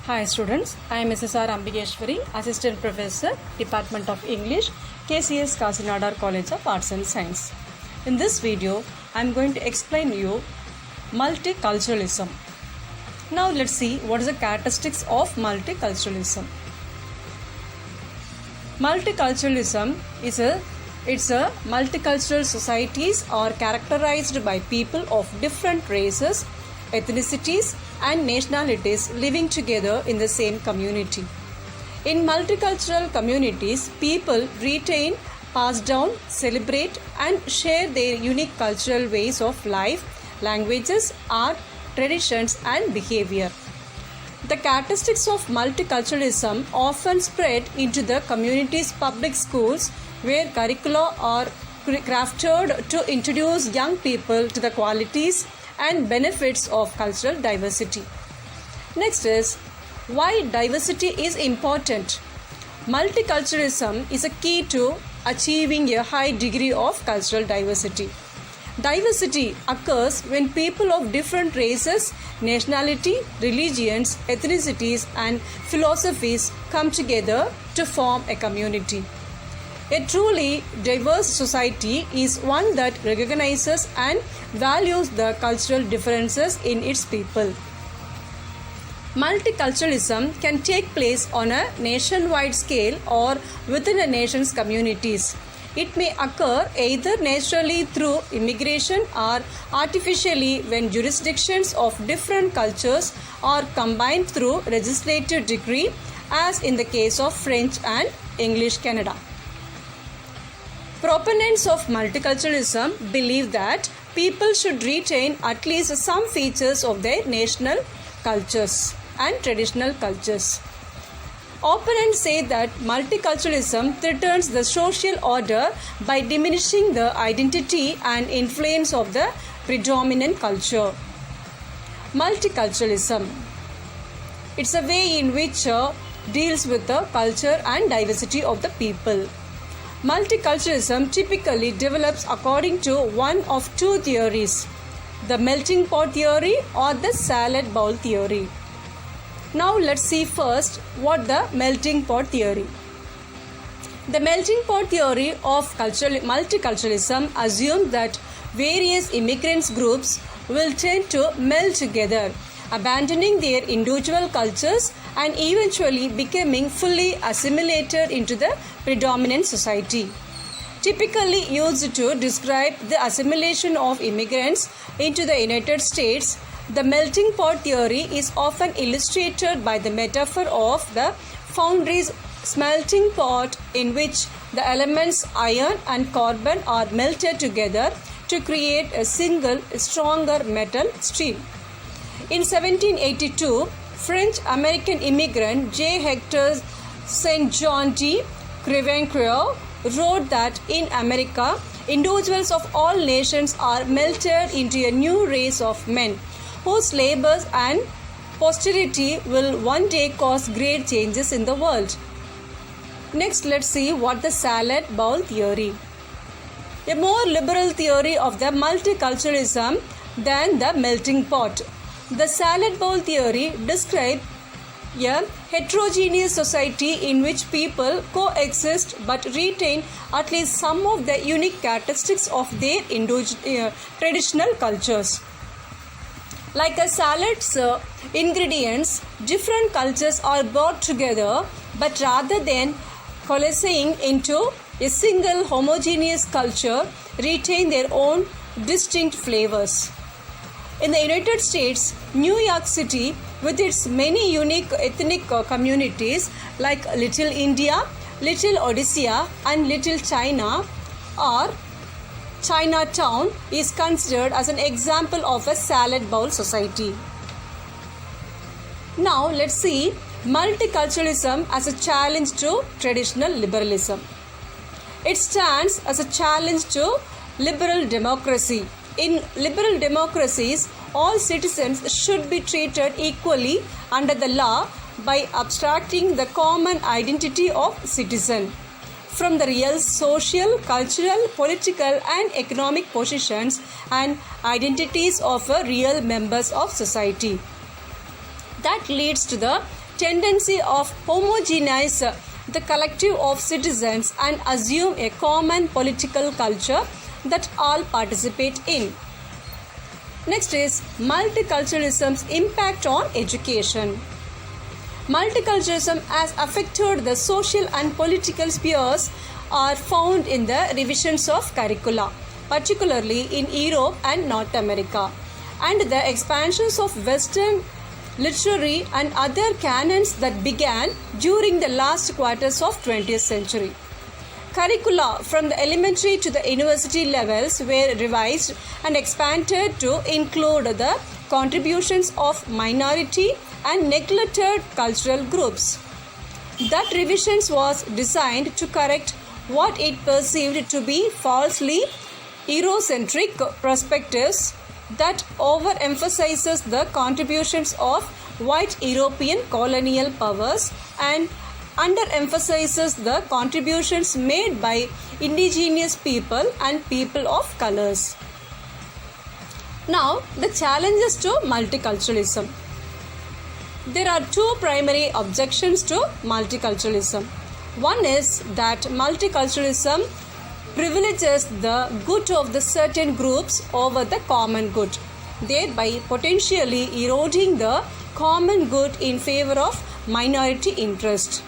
Hi students, I am Mrs. R. Ambigeshwari, Assistant Professor, Department of English, KCS Kasinadar College of Arts and Science. In this video, I am going to explain you multiculturalism. Now let's see what is the characteristics of multiculturalism. Multiculturalism is a multicultural societies are characterized by people of different races, ethnicities and nationalities living together in the same community. In multicultural communities, people retain, pass down, celebrate and share their unique cultural ways of life, languages, art, traditions and behavior. The characteristics of multiculturalism often spread into the community's public schools where curricula are crafted to introduce young people to the qualities and benefits of cultural diversity. Next is why diversity is important. Multiculturalism is a key to achieving a high degree of cultural diversity. Diversity occurs when people of different races, nationality, religions, ethnicities, and philosophies come together to form a community. A truly diverse society is one that recognizes and values the cultural differences in its people. Multiculturalism can take place on a nationwide scale or within a nation's communities. It may occur either naturally through immigration or artificially when jurisdictions of different cultures are combined through legislative decree, as in the case of French and English Canada. Proponents of multiculturalism believe that people should retain at least some features of their national cultures and traditional cultures. Opponents say that multiculturalism threatens the social order by diminishing the identity and influence of the predominant culture. Multiculturalism. It's a way in which deals with the culture and diversity of the people. Multiculturalism typically develops according to one of two theories, the melting pot theory or the salad bowl theory. Now let's see first what the melting pot theory. The melting pot theory of multiculturalism assumes that various immigrants groups will tend to meld together, abandoning their individual cultures and eventually becoming fully assimilated into the predominant society. Typically used to describe the assimilation of immigrants into the United States, the melting pot theory is often illustrated by the metaphor of the foundry's smelting pot in which the elements iron and carbon are melted together to create a single stronger metal stream. In 1782, French-American immigrant J. Hector St. John de Crevecoeur wrote that in America, individuals of all nations are melted into a new race of men whose labors and posterity will one day cause great changes in the world. Next, let's see what the salad bowl theory. A more liberal theory of the multiculturalism than the melting pot. The salad bowl theory describes a heterogeneous society in which people coexist but retain at least some of the unique characteristics of their traditional cultures. Like a salad's ingredients, different cultures are brought together, but rather than coalescing into a single homogeneous culture, retain their own distinct flavors. In the United States, New York City, with its many unique ethnic communities like Little India, Little Odisha, and Little China, or Chinatown, is considered as an example of a salad bowl society. Now let's see multiculturalism as a challenge to traditional liberalism. It stands as a challenge to liberal democracy. In liberal democracies, all citizens should be treated equally under the law by abstracting the common identity of citizen from the real social, cultural, political and economic positions and identities of real members of society. That leads to the tendency of homogenize the collective of citizens and assume a common political culture that all participate in. Next is multiculturalism's impact on education. Multiculturalism has affected the social and political spheres are found in the revisions of curricula, particularly in Europe and North America, and the expansions of Western literary and other canons that began during the last quarters of 20th century. Curricula from the elementary to the university levels were revised and expanded to include the contributions of minority and neglected cultural groups. That revisions was designed to correct what it perceived to be falsely Eurocentric perspectives that overemphasizes the contributions of white European colonial powers and underemphasizes the contributions made by indigenous people and people of colors. Now, the challenges to multiculturalism. There are two primary objections to multiculturalism. One is that multiculturalism privileges the good of the certain groups over the common good, thereby potentially eroding the common good in favor of minority interest.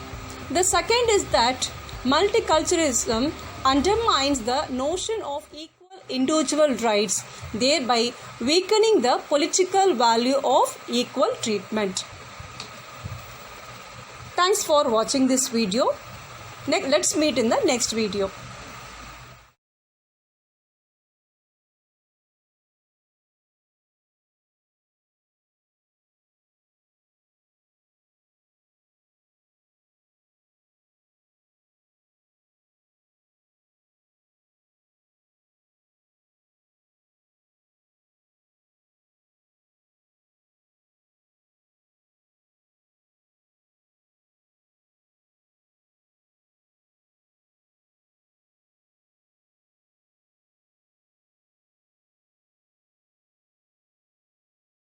The second is that multiculturalism undermines the notion of equal individual rights, thereby weakening the political value of equal treatment. Thanks for watching this video. Let's meet in the next video.